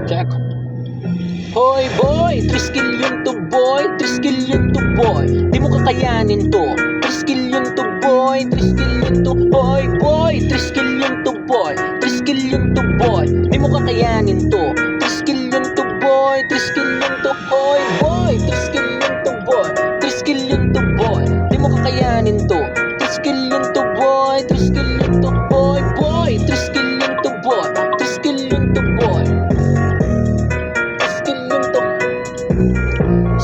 Check. Hoy boy, 3 skill yun to boy, 3 skill yun to boy. Di mo kakayanin to. 3 skill yun to boy, 3 skill yun to boy, boy. 3 skill yun to boy, 3 skill yun to boy. Di mo kakayanin to. 3 skill yun to boy, 3 skill yun to boy, boy. 3 skill yun to boy, 3 skill yun to boy. Di mo kakayanin to. 3 skill yun to boy, 3 skill yun to boy, boy. 3 skill yun to boy, 3 skill yun to boy.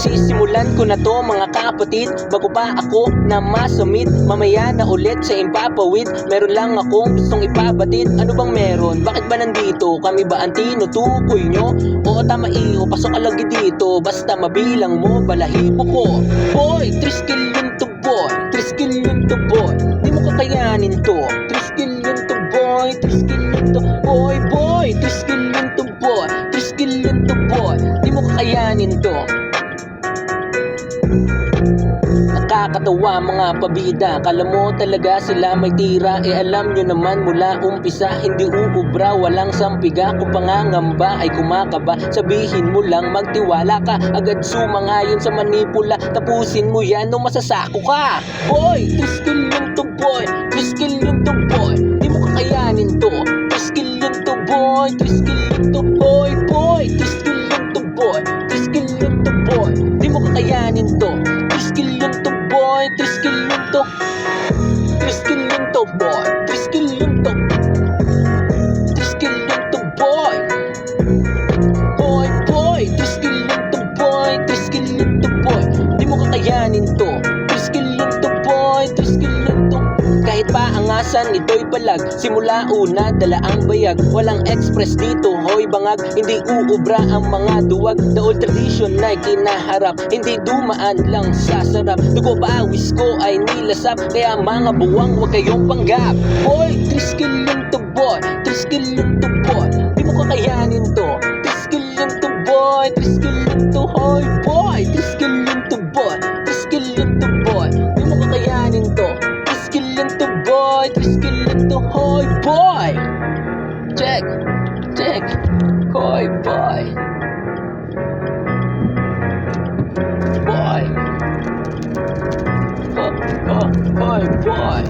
Sisimulan ko na to mga kapatid, bago pa ako na masamit. Mamaya na ulit sa impapawid, meron lang akong gustong ipabatid. Ano bang meron? Bakit ba nandito? Kami ba ang tinutukoy nyo? Oo tama iyo, pasok alagi dito. Basta mabilang mo, balahibo ko. Boy, 3 skill yun to boy, 3 skill yun to boy. Di mo kakayanin to. 3 skill yun to boy, 3 skill yun to boy, boy. 3 skill yun to boy, 3 skill yun to boy. Di mo kakayanin to. Nakakatawa mga pabida, kala mo talaga sila may tira. Alam nyo naman mula umpisa, hindi uubra, walang sampiga. Kung pangangamba ay kumakaba, sabihin mo lang magtiwala ka. Agad sumangayon sa manipula, tapusin mo yan nung masasako ka. Boy, 3 skill yun to boy, 3 skill yun to boy. Di mo kakayanin to. 3 skill yun to boy, 3 skill yun to boy, boy. 3 skill yun to boy, 3 skill yun to boy. Di mo kakayanin to. 3 skill yun to boy, 3 skill yun to. 3 skill yun to boy, 3 skill yun to. 3 skill yun to boy. Boy, boy, 3 skill yun to boy, 3 skill yun to boy. Di mo kakayanin to. 3 skill yun to boy, 3 skill yun to. Kahit pa angasan ito'y palag, simula una dala ang bayag. Walang express dito, hoy bangag. Hindi uubra ang mga duwag. The old tradition ay kinaharap, hindi dumaan lang sa sarap. Dugo pawis ko ay nilasap, kaya mga buwang huwag kayong panggap. Boy, 3 skill yun to boy, 3 skill yun to boy. Di mo kakayanin to. 3 skill yun to boy, 3 skill yun to hoy boy. 3 skill yun to boy, 3 skill yun to boy. Di mo kakayanin to. 3 skill yun to boy, 3 skill yun to hoy boy. Check, check, hoy boy. Boy, hoy boy.